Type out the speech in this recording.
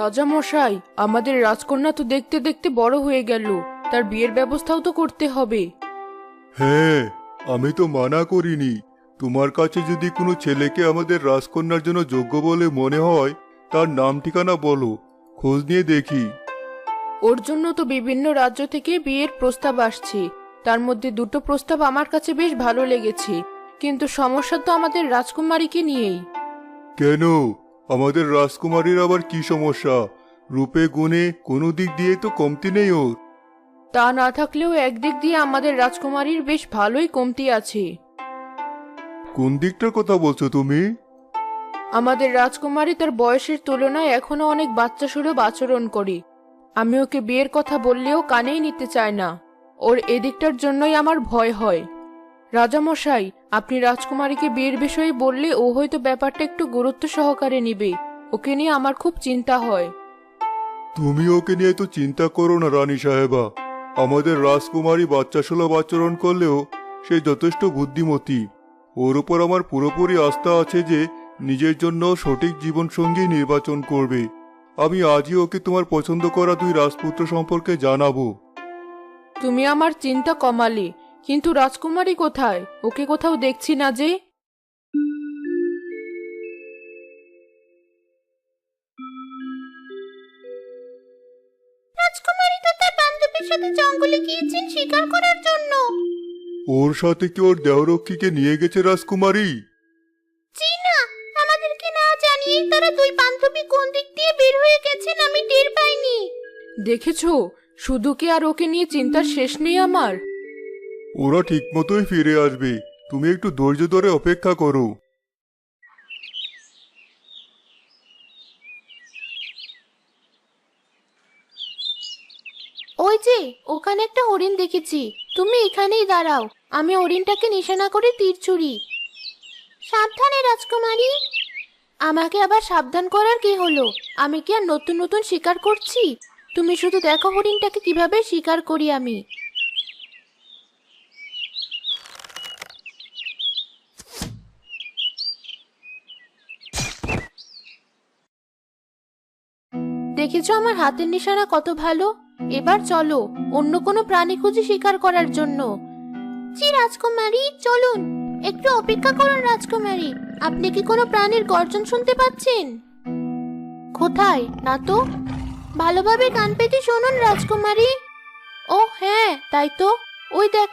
রাজা মশাই, আমাদের রাজকন্যা তো দেখতে দেখতে বড় হয়ে গেল, তার বিয়ের ব্যবস্থাও তো করতে হবে। হ্যাঁ, আমি তো মানা করিনি। তোমার কাছে যদি কোনো ছেলেকে আমাদের রাজকন্যার জন্য যোগ্য বলে মনে হয়, তার নাম ঠিকানা বলো, খোঁজ নিয়ে দেখি। ওর জন্য তো বিভিন্ন রাজ্য থেকে বিয়ের প্রস্তাব আসছে, তার মধ্যে দুটো প্রস্তাব আমার কাছে বেশ ভালো লেগেছে, কিন্তু সমস্যা তো আমাদের রাজকুমারীকে নিয়েই। কেন? আমাদের রাজকুমারীর আবার কি সমস্যা? রূপে গুণে কোনো দিক দিয়ে তো কমতি নেই ওর। তা না থাকলেও একদিক দিয়ে আমাদের রাজকুমারীর বেশ ভালোই কমতি আছে। কোন দিকটার কথা বলছো তুমি? আমাদের রাজকুমারী তার বয়সের তুলনায় এখনো অনেক বাচ্চা সুলভ আচরণ করে। আমি ওকে বিয়ের কথা বললেও কানেই নিতে চায় না। ওর এদিকটার জন্যই আমার ভয় হয়। রাজামশাই, আপনি রাজকুমারীকে বিয়ের বিষয়ে বললে ও হয়তো ব্যাপারটা একটু গুরুত্ব সহকারে নিবে। ওকে নিয়ে আমার খুব চিন্তা হয়। তুমি ওকে নিয়ে তো চিন্তা করো না রানী সাহেবা। আমাদের রাজকুমারী বাচ্চা সুলভ আচরণ করলেও সে যথেষ্ট বুদ্ধিমতী। ওর উপর আমার পুরোপুরি আস্থা আছে যে নিজের জন্য সঠিক জীবনসঙ্গী নির্বাচন করবে। আমি আজই ওকে তোমার পছন্দ করা দুই রাজপুত্র সম্পর্কে জানাবো। তুমি আমার চিন্তা কমালে, কিন্তু রাজকুমারী কোথায়? ওকে কোথাও দেখছি না যে। রাজকুমারী তো তার বান্ধবীর সাথে জঙ্গলে গিয়েছেন শিকার করার জন্য। ওর সাথে কি ওর দেহরক্ষীকে নিয়ে গেছে রাজকুমারী? জি না, আমাদেরকে না জানিয়েই তারা দুই বান্ধবী কোন দিক দিয়ে বের হয়ে গেছেন আমি টের পাইনি। দেখেছো, শুধু কি আর ওকে নিয়ে চিন্তার শেষ নেই আমার। ওরা ঠিক মতোই ফিরে আসবে, তুমি একটু ধৈর্য ধরে অপেক্ষা করো। ওই যে ওখানে একটা হরিণ দেখেছি, তুমি এখানেই দাঁড়াও, আমি হরিণটাকে নিশানা করে তীর ছুড়ি। সাবধানে রাজকুমারী। আমাকে আবার সাবধান করার কি হলো? আমি কি আর নতুন নতুন শিকার করছি? তুমি শুধু দেখো হরিণটাকে কিভাবে শিকার করি আমি। দেখেছো আমার হাতের নিশানা কত ভালো? এবার চলো অন্য কোনো প্রাণী খুঁজে শিকার করার জন্য। জি রাজকুমারী, চলুন। একটু অপেক্ষা করুন রাজকুমারী, আপনি কি কোনো প্রাণীর গর্জন শুনতে পাচ্ছেন? কোথায় না তো। ভালোভাবে কান পেতে শুনুন রাজকুমারী। ও হ্যাঁ, তাই তো। ওই দেখ